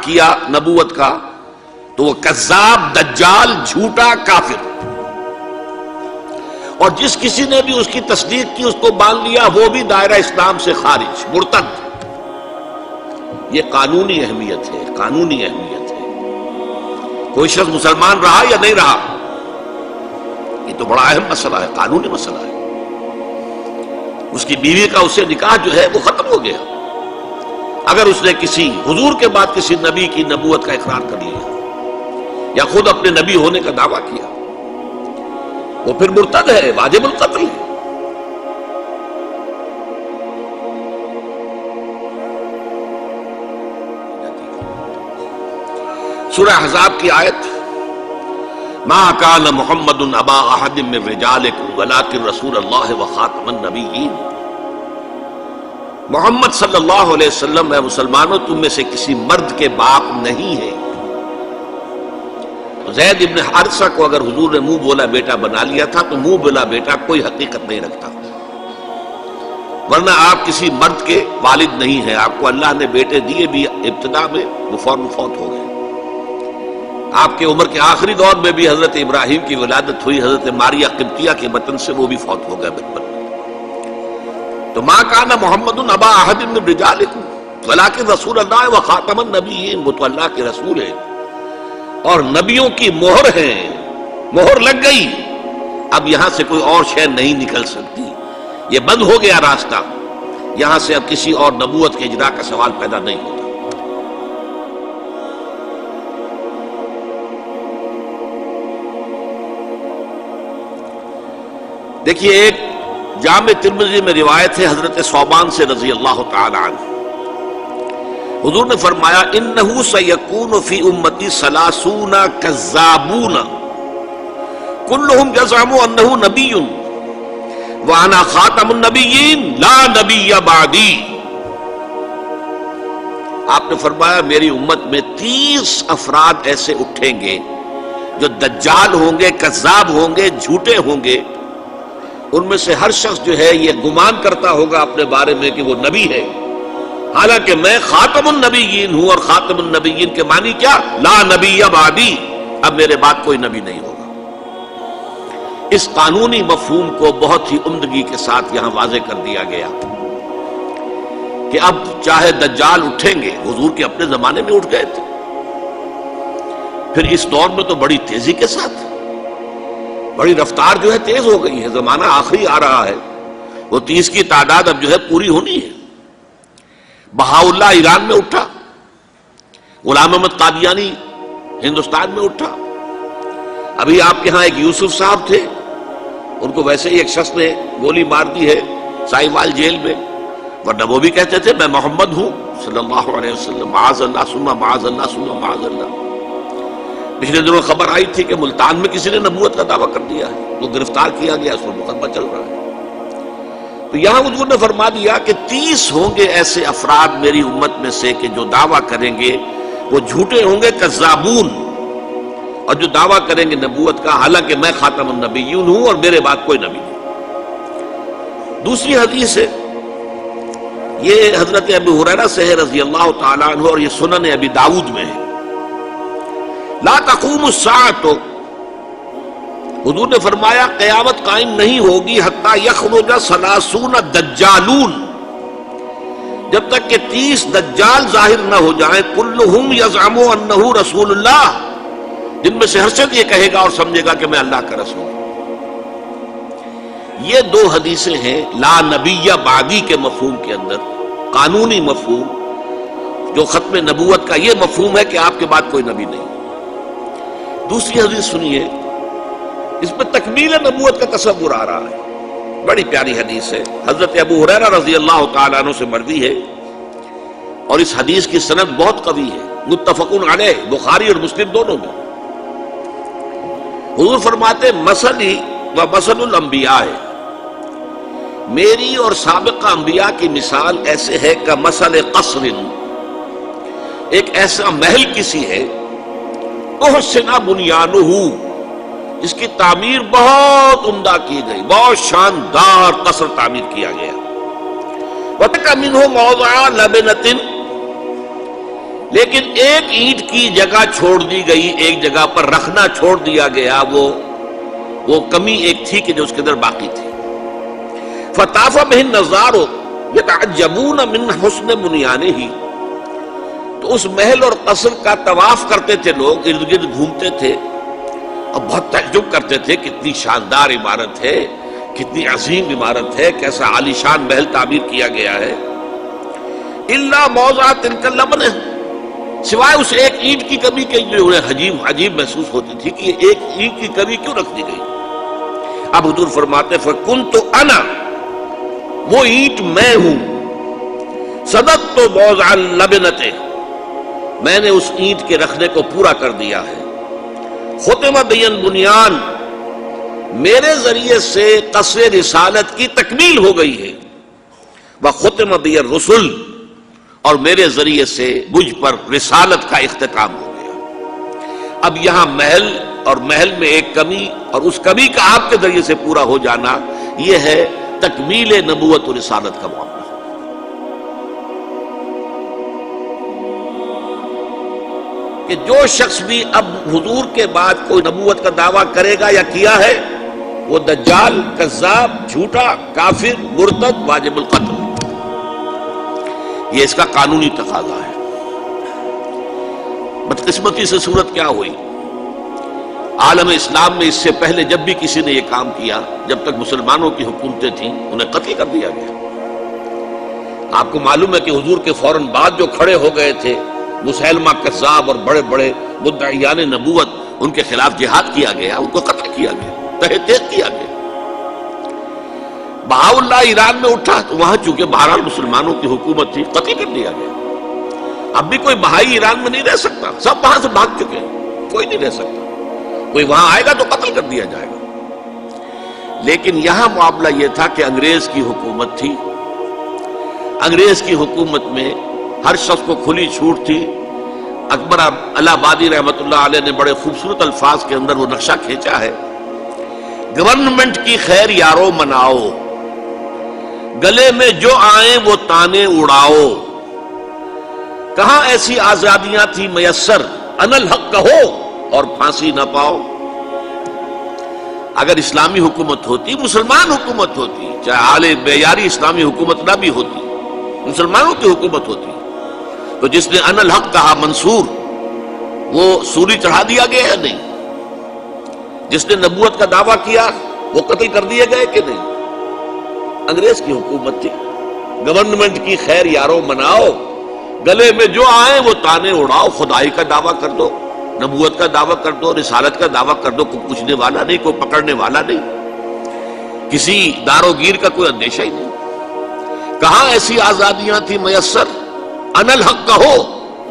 کیا نبوت کا تو وہ کذاب، دجال، جھوٹا، کافر. اور جس کسی نے بھی اس کی تصدیق کی، اس کو مان لیا، وہ بھی دائرہ اسلام سے خارج، مرتد. یہ قانونی اہمیت ہے، قانونی اہمیت ہے. کوئی شخص مسلمان رہا یا نہیں رہا، یہ تو بڑا اہم مسئلہ ہے، قانونی مسئلہ ہے. اس کی بیوی کا اس سے نکاح جو ہے وہ ختم ہو گیا اگر اس نے کسی حضور کے بعد کسی نبی کی نبوت کا اقرار کر لیا یا خود اپنے نبی ہونے کا دعویٰ کیا، وہ پھر مرتد ہے، واجب القتل ہے. سورہ احزاب کی آیت ما کان محمد ابا احد من رجالکم ولکن رسول اللہ وخاتم النبیین. محمد صلی اللہ علیہ وسلم اے مسلمانوں تم میں سے کسی مرد کے باپ نہیں ہے. زید ابن حارثہ کو اگر حضور نے منہ بولا بیٹا بنا لیا تھا تو منہ بولا بیٹا کوئی حقیقت نہیں رکھتا، ورنہ آپ کسی مرد کے والد نہیں ہیں. آپ کو اللہ نے بیٹے دیے بھی ابتدا میں، وہ فوراً فوت ہو گئے. آپ کے عمر کے آخری دور میں بھی حضرت ابراہیم کی ولادت ہوئی، حضرت ماریہ قبطیہ کے بطن سے، وہ بھی فوت ہو گئے بچپن میں. تو ما کان محمد ابا احد من رجالکم ولکن رسول اللہ وخاتم النبیین. وہ تو اللہ کے رسول ہیں اور نبیوں کی مہر ہیں، مہر لگ گئی. اب یہاں سے کوئی اور شے نہیں نکل سکتی، یہ بند ہو گیا راستہ. یہاں سے اب کسی اور نبوت کے اجرا کا سوال پیدا نہیں ہوتا. دیکھیے ایک جامع ترمذی میں روایت ہے حضرت ثوبان سے رضی اللہ تعالی عنہ، حضور نے فرمایا انہ سیکون فی امتی 30 کذابون کلہم یزعم انہ نبی وانا خاتم النبیین لا نبی بعدی. آپ نے فرمایا میری امت میں 30 افراد ایسے اٹھیں گے جو دجال ہوں گے، کذاب ہوں گے، جھوٹے ہوں گے. ان میں سے ہر شخص جو ہے یہ گمان کرتا ہوگا اپنے بارے میں کہ وہ نبی ہے، حالانکہ میں خاتم النبیین ہوں. اور خاتم النبیین کے معنی کیا؟ لا نبی بعدی، اب میرے بعد کوئی نبی نہیں ہوگا. اس قانونی مفہوم کو بہت ہی عمدگی کے ساتھ یہاں واضح کر دیا گیا کہ اب چاہے دجال اٹھیں گے، حضور کے اپنے زمانے میں اٹھ گئے تھے، پھر اس دور میں تو بڑی تیزی کے ساتھ، بڑی رفتار جو ہے تیز ہو گئی ہے، زمانہ آخری آ رہا ہے. وہ 30 کی تعداد اب جو ہے پوری ہونی ہے. بہاؤاللہ ایران میں اٹھا، غلام احمد قادیانی ہندوستان میں اٹھا. ابھی آپ کے ہاں ایک یوسف صاحب تھے، ان کو ویسے ہی ایک شخص نے گولی مار دی ہے سائیوال جیل میں، ورنہ وہ بھی کہتے تھے میں محمد ہوں صلی اللہ علیہ وسلم. معاذ اللہ ثم معاذ اللہ ثم معاذ اللہ. پچھلے دنوں خبر آئی تھی کہ ملتان میں کسی نے نبوت کا دعویٰ کر دیا ہے، وہ گرفتار کیا گیا، اس پر مقدمہ چل رہا ہے. تو یہاں حضور نے فرما دیا کہ 30 ہوں گے ایسے افراد میری امت میں سے کہ جو دعویٰ کریں گے وہ جھوٹے ہوں گے، کذابون، اور جو دعویٰ کریں گے نبوت کا، حالانکہ میں خاتم النبیین ہوں اور میرے بعد کوئی نبی نہیں. دوسری حدیث ہے، یہ حضرت ابو ہریرہ سے ہے رضی اللہ تعالیٰ عنہ، اور یہ سنن ابی داؤد میں ہے. لا تقوم الساعۃ، حضور نے فرمایا قیامت قائم نہیں ہوگی حتی یخرج 30 دجالون، جب تک کہ 30 دجال ظاہر نہ ہو جائیں، کلہم یزعم انہ رسول اللہ، جن میں سے ہر شخص یہ کہے گا اور سمجھے گا کہ میں اللہ کا رسول ہوں. یہ 2 حدیثیں ہیں لا نبی بعدی کے مفہوم کے اندر، قانونی مفہوم جو ختم نبوت کا یہ مفہوم ہے کہ آپ کے بعد کوئی نبی نہیں. دوسری حدیث سنیے، اس میں تکمیل نبوت کا تصور آ رہا ہے، بڑی پیاری حدیث ہے. حضرت ابو ہریرہ رضی اللہ تعالیٰ عنہ سے مروی ہے، اور اس حدیث کی سند بہت قوی ہے، متفق علیہ، بخاری اور مسلم دونوں میں. حضور فرماتے مثلی و مثل الانبیاء، میری اور سابقہ انبیاء کی مثال ایسے ہے کہ مثل قصر، ایک ایسا محل کسی ہے، احسن بنیانہ، جس کی تعمیر بہت عمدہ کی گئی، بہت شاندار قصر تعمیر کیا گیا. وَتَكَ مِنْهُ مَوْضِعَ لَبْنَةٍ، لیکن ایک اینٹ کی جگہ چھوڑ دی گئی، ایک جگہ پر رکھنا چھوڑ دیا گیا، وہ کمی ایک تھی کہ جو اس کے اندر باقی تھی۔ فطاف بہ النظار یتعجبون من حسن بنیانہ، تو اس محل اور قصر کا طواف کرتے تھے لوگ، ارد گرد گھومتے تھے اور بہت تعجب کرتے تھے، کتنی شاندار عمارت ہے، کتنی عظیم عمارت ہے، کیسا عالیشان محل تعمیر کیا گیا ہے۔ الا موضع تلک اللبنہ، سوائے اس ایک اینٹ کی کمی کے جو انہیں عجیب محسوس ہوتی تھی کہ یہ ایک اینٹ کی کمی کیوں رکھ دی گئی۔ اب حضور فرماتے فکنت انا، وہ اینٹ میں ہوں، صدقت موضع اللبنۃ، میں نے اس اینٹ کے رکھنے کو پورا کر دیا ہے۔ ختم بی البنیان، میرے ذریعے سے قصر رسالت کی تکمیل ہو گئی ہے۔ وختم بی الرسل، اور میرے ذریعے سے مجھ پر رسالت کا اختتام ہو گیا۔ اب یہاں محل اور محل میں ایک کمی اور اس کمی کا آپ کے ذریعے سے پورا ہو جانا، یہ ہے تکمیل نبوت و رسالت کا معاملہ۔ کہ جو شخص بھی اب حضور کے بعد کوئی نبوت کا دعویٰ کرے گا یا کیا ہے، وہ دجال، کذاب، جھوٹا، کافر، مرتد، واجب القتل، یہ اس کا قانونی تقاضا ہے۔ بدقسمتی سے صورت کیا ہوئی، عالم اسلام میں اس سے پہلے جب بھی کسی نے یہ کام کیا، جب تک مسلمانوں کی حکومتیں تھیں، انہیں قتل کر دیا گیا۔ آپ کو معلوم ہے کہ حضور کے فوراً بعد جو کھڑے ہو گئے تھے مسیلمہ کذاب اور بڑے بڑے مدعیان نبوت، ان کے خلاف جہاد کیا گیا، ان کو قتل کیا گیا، تہہ تیغ کیا گیا۔ بہاء اللہ ایران میں اٹھا تو وہاں چونکہ بہرحال مسلمانوں کی حکومت تھی، قتل کر دیا گیا۔ اب بھی کوئی بہائی ایران میں نہیں رہ سکتا، سب وہاں سے بھاگ چکے ہیں، کوئی نہیں رہ سکتا، کوئی وہاں آئے گا تو قتل کر دیا جائے گا۔ لیکن یہاں معاملہ یہ تھا کہ انگریز کی حکومت تھی، انگریز کی حکومت میں ہر شخص کو کھلی چھوٹ تھی۔ اکبر الہ آبادی رحمۃ اللہ علیہ نے بڑے خوبصورت الفاظ کے اندر وہ نقشہ کھینچا ہے، گورنمنٹ کی خیر یارو مناؤ، گلے میں جو آئیں وہ تانے اڑاؤ، کہاں ایسی آزادیاں تھی میسر، ان الحق کہو اور پھانسی نہ پاؤ۔ اگر اسلامی حکومت ہوتی، مسلمان حکومت ہوتی، چاہے اعلی معیاری اسلامی حکومت نہ بھی ہوتی، مسلمانوں کی حکومت ہوتی، تو جس نے ان الحق کہا منصور، وہ سولی چڑھا دیا گیا ہے نہیں؟ جس نے نبوت کا دعویٰ کیا وہ قتل کر دیے گئے کہ نہیں؟ انگریز کی حکومت تھی، گورنمنٹ کی خیر یارو مناؤ، گلے میں جو آئیں وہ تانے اڑاؤ، خدائی کا دعویٰ کر دو، نبوت کا دعویٰ کر دو، رسالت کا دعویٰ کر دو، کوئی پوچھنے والا نہیں، کوئی پکڑنے والا نہیں، کسی دار و گیر کا کوئی اندیشہ ہی نہیں۔ کہاں ایسی آزادیاں تھی میسر، ان الحق کہو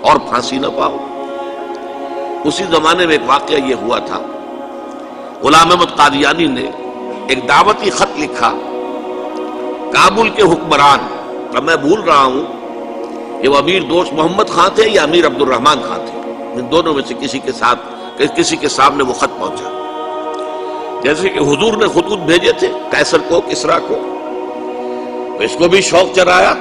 اور پھانسی نہ پاؤ۔ اسی زمانے میں ایک واقعہ یہ ہوا تھا، غلام احمد قادیانی نے ایک دعوتی خط لکھا کابل کے حکمران، اب میں بھول رہا ہوں کہ وہ امیر دوست محمد خان تھے یا امیر عبد الرحمن خان تھے، ان دونوں میں سے کسی کے سامنے وہ خط پہنچا۔ جیسے کہ حضور نے خطوط بھیجے تھے قیصر کو، کسریٰ کو، تو اس کو بھی شوق چرایا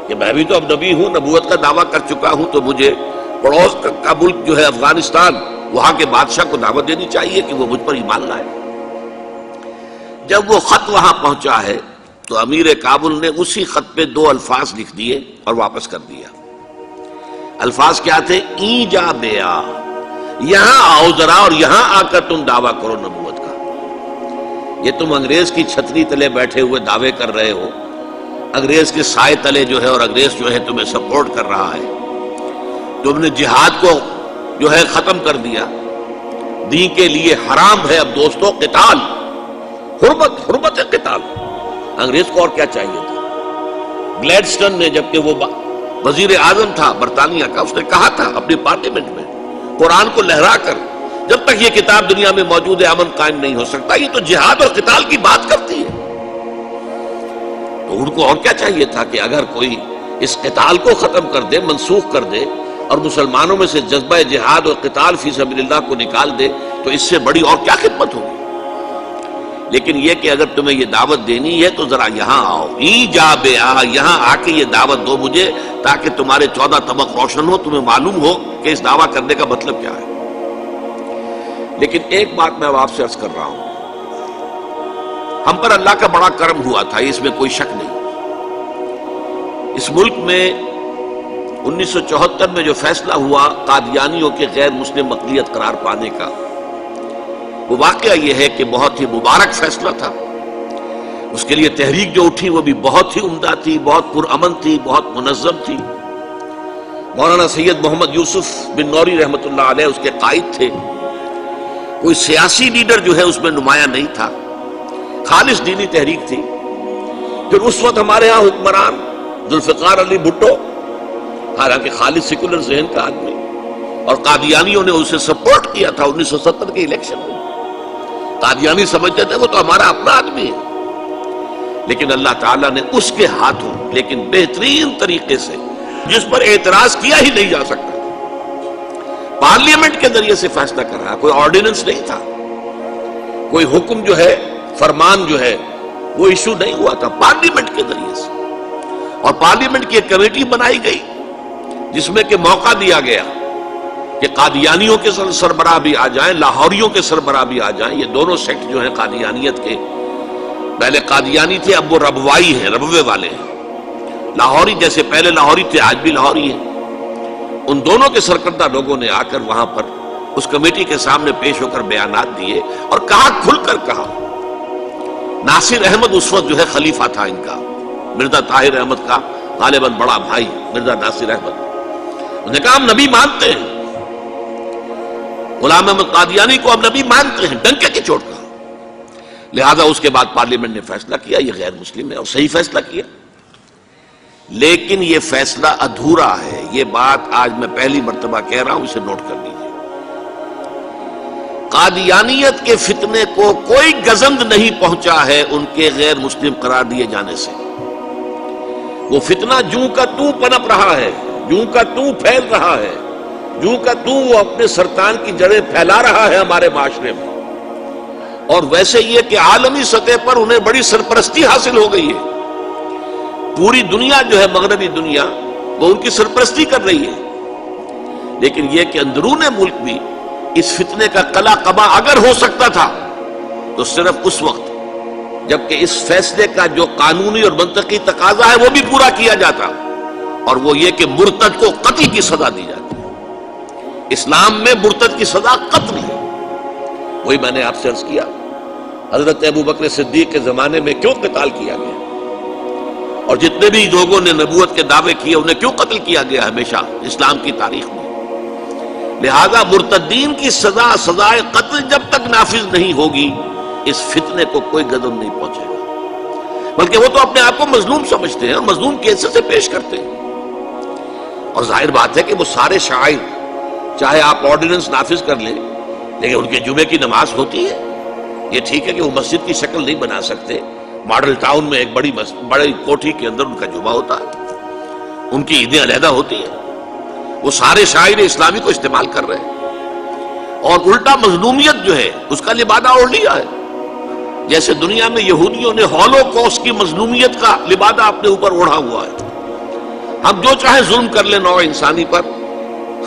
کہ میں بھی تو اب نبی ہوں، نبوت کا دعویٰ کر چکا ہوں، تو مجھے پڑوس کا ملک جو ہے افغانستان، وہاں کے بادشاہ کو دعوت دینی چاہیے کہ وہ مجھ پر ایمان لائے۔ جب وہ خط وہاں پہنچا ہے تو امیر کابل نے اسی خط پہ 2 الفاظ لکھ دیے اور واپس کر دیا۔ الفاظ کیا تھے؟ ای جا بیا، یہاں آؤ ذرا اور یہاں آ کر تم دعویٰ کرو نبوت کا۔ یہ تم انگریز کی چھتری تلے بیٹھے ہوئے دعوے کر رہے ہو، انگریز کے سائے تلے جو ہے، اور انگریز جو ہے تمہیں سپورٹ کر رہا ہے، تم نے جہاد کو جو ہے ختم کر دیا، دین کے لیے حرام ہے اب دوستو قتال، حرمت قتال۔ انگریز کو اور کیا چاہیے تھا؟ گلیڈسٹن نے، جبکہ وہ وزیر اعظم تھا برطانیہ کا، اس نے کہا تھا اپنی پارلیمنٹ میں، قرآن کو لہرا کر، جب تک یہ کتاب دنیا میں موجود ہے امن قائم نہیں ہو سکتا۔ یہ تو جہاد اور قتال کی بات کرتی ہے، تو ان کو اور کیا چاہیے تھا کہ اگر کوئی اس قتال کو ختم کر دے، منسوخ کر دے، اور مسلمانوں میں سے جذبہ جہاد اور قتال فی سبیل اللہ کو نکال دے، تو اس سے بڑی اور کیا خدمت ہوگی؟ لیکن یہ کہ اگر تمہیں یہ دعوت دینی ہے تو ذرا یہاں آؤ، ایجاب یہاں آ کے یہ دعوت دو مجھے، تاکہ تمہارے 14 طبق روشن ہو، تمہیں معلوم ہو کہ اس دعویٰ کرنے کا مطلب کیا ہے۔ لیکن ایک بات میں اب آپ سے عرض کر رہا ہوں، ہم پر اللہ کا بڑا کرم ہوا تھا، اس میں کوئی شک نہیں۔ اس ملک میں 1974 میں جو فیصلہ ہوا قادیانیوں کے غیر مسلم اقلیت قرار پانے کا، وہ واقعہ یہ ہے کہ بہت ہی مبارک فیصلہ تھا۔ اس کے لیے تحریک جو اٹھی وہ بھی بہت ہی عمدہ تھی، بہت پرامن تھی، بہت منظم تھی۔ مولانا سید محمد یوسف بن نوری رحمۃ اللہ علیہ اس کے قائد تھے۔ کوئی سیاسی لیڈر جو ہے اس میں نمایاں نہیں تھا، خالص دینی تحریک تھی۔ پھر اس وقت ہمارے ہاں حکمران ذوالفقار علی بھٹو، حالانکہ خالص سیکولر ذہن کا آدمی، اور قادیانیوں نے اسے سپورٹ کیا تھا 1970 کے الیکشن میں۔ قادیانی سمجھتے تھے وہ تو ہمارا اپنا آدمی ہے، لیکن اللہ تعالیٰ نے اس کے ہاتھوں لیکن بہترین طریقے سے، جس پر اعتراض کیا ہی نہیں جا سکتا، پارلیمنٹ کے ذریعے سے فیصلہ کر رہا۔ کوئی آرڈیننس نہیں تھا، کوئی حکم جو ہے، فرمان جو ہے وہ ایشو نہیں ہوا تھا، پارلیمنٹ کے ذریعے سے۔ اور پارلیمنٹ کی ایک کمیٹی بنائی گئی جس میں کہ موقع دیا گیا کہ قادیانیوں کے سربراہ بھی آ جائیں، لاہوریوں کے سربراہ بھی آ جائیں۔ یہ دونوں سیکٹ جو ہیں قادیانیت کے، پہلے قادیانی تھے، اب وہ ربوائی ہیں، ربوے والے ہیں۔ لاہوری جیسے پہلے لاہوری تھے، آج بھی لاہوری ہیں۔ ان دونوں کے سرکردہ لوگوں نے آ کر وہاں پر اس کمیٹی کے سامنے پیش ہو کر بیانات دیے اور کہا، کھل کر کہا۔ ناصر احمد اس وقت جو ہے خلیفہ تھا ان کا، مرزا طاہر احمد کا غالباً بڑا بھائی مرزا ناصر احمد۔ انہوں نے کہا ہم نبی مانتے ہیں، غلام احمد قادیانی کو ہم نبی مانتے ہیں، ڈنکے کی چوٹ کہا۔ لہذا اس کے بعد پارلیمنٹ نے فیصلہ کیا یہ غیر مسلم ہے، اور صحیح فیصلہ کیا۔ لیکن یہ فیصلہ ادھورا ہے، یہ بات آج میں پہلی مرتبہ کہہ رہا ہوں، اسے نوٹ کر لیجیے۔ قادیانیت کے فتنے کو کوئی گزند نہیں پہنچا ہے ان کے غیر مسلم قرار دیے جانے سے۔ وہ فتنہ جوں کا توں پنپ رہا ہے، جوں کا توں پھیل رہا ہے، جوں کا توں وہ اپنے سرطان کی جڑیں پھیلا رہا ہے ہمارے معاشرے میں۔ اور ویسے یہ کہ عالمی سطح پر انہیں بڑی سرپرستی حاصل ہو گئی ہے، پوری دنیا جو ہے، مغربی دنیا، وہ ان کی سرپرستی کر رہی ہے۔ لیکن یہ کہ اندرون ملک بھی اس فتنے کا قلع قبا اگر ہو سکتا تھا تو صرف اس وقت جبکہ اس فیصلے کا جو قانونی اور منطقی تقاضا ہے وہ بھی پورا کیا جاتا، اور وہ یہ کہ مرتد کو قتل کی سزا دی جاتی ہے۔ اسلام میں مرتد کی سزا قتل ہے۔ وہی میں نے آپ سے عرض کیا، حضرت ابوبکر صدیق کے زمانے میں کیوں قتال کیا گیا، اور جتنے بھی لوگوں نے نبوت کے دعوے کیے انہیں کیوں قتل کیا گیا ہمیشہ اسلام کی تاریخ میں۔ لہذا مرتدین کی سزا، سزائے قتل جب تک نافذ نہیں ہوگی، اس فتنے کو کوئی گزند نہیں پہنچے گا، بلکہ وہ تو اپنے آپ کو مظلوم سمجھتے ہیں اور مظلوم کی حیثیت سے پیش کرتے ہیں۔ اور ظاہر بات ہے کہ وہ سارے شاعر، چاہے آپ آرڈیننس نافذ کر لیں، لیکن ان کے جمعے کی نماز ہوتی ہے۔ یہ ٹھیک ہے کہ وہ مسجد کی شکل نہیں بنا سکتے، ماڈل ٹاؤن میں ایک بڑی کوٹھی کے اندر ان کا جمعہ ہوتا ہے، ان کی عیدیں علیحدہ ہوتی ہیں۔ وہ سارے شاعر اسلامی کو استعمال کر رہے ہیں، اور الٹا مظلومیت جو ہے اس کا لبادہ اوڑھ لیا ہے۔ جیسے دنیا میں یہودیوں نے ہولوکوسٹ کی مظلومیت کا لبادہ اپنے اوپر اوڑھا ہوا ہے۔ ہم جو چاہے ظلم کر لیں نوع انسانی پر،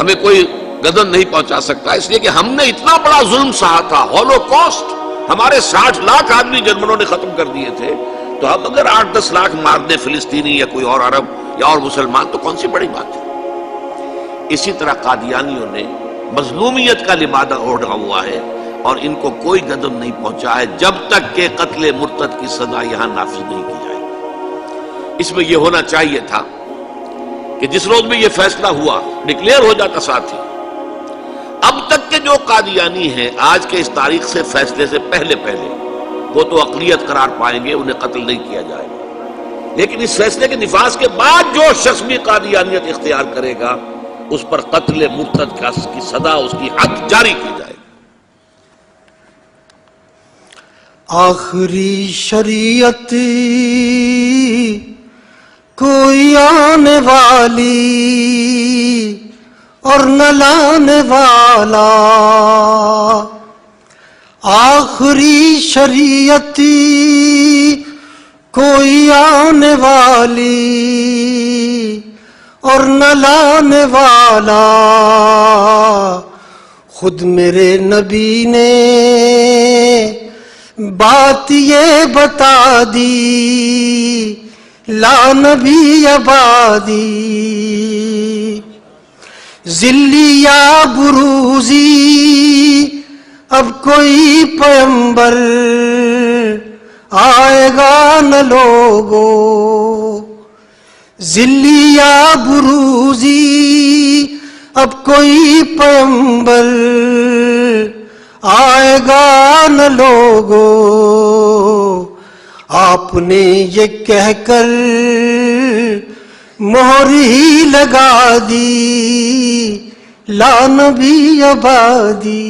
ہمیں کوئی گزند نہیں پہنچا سکتا، اس لیے کہ ہم نے اتنا بڑا ظلم سہا تھا، ہولوکوسٹ، ہمارے 60 لاکھ آدمی جرمنوں نے ختم کر دیے تھے، تو اب اگر 8-10 لاکھ مار دیں فلسطینی یا کوئی اور عرب یا اور مسلمان تو کون سی بڑی بات ہے۔ اسی طرح قادیانیوں نے مظلومیت کا لبادہ اوڑھا ہوا ہے، اور ان کو کوئی گزند نہیں پہنچا ہے جب تک کہ قتل مرتد کی سزا یہاں نافذ نہیں کی جائے گی۔ اس میں یہ ہونا چاہیے تھا کہ جس روز میں یہ فیصلہ ہوا، ڈکلیئر ہو جاتا ساتھ ہی، اب تک کے جو قادیانی ہیں آج کے اس تاریخ سے فیصلے سے پہلے وہ تو اقلیت قرار پائیں گے، انہیں قتل نہیں کیا جائے گا، لیکن اس فیصلے کے نفاذ کے بعد جو شخص بھی قادیانیت اختیار کرے گا اس پر قتل مرتد کی سزا، اس کی حد جاری کی جائے گی۔ آخری شریعت کوئی آنے والی اور نہ لانے والا، آخری شریعتی کوئی آنے والی اور نہ لانے والا، خود میرے نبی نے بات یہ بتا دی، لا نبی آبادی۔ ذلی یا بروزی اب کوئی پیغمبر آئے گا نہ لوگو، ذلی یا بروزی اب کوئی پیغمبر آئے گا نہ لوگو۔ آپ نے یہ کہہ کر مہر ہی لگا دی، لا نبی آبادی۔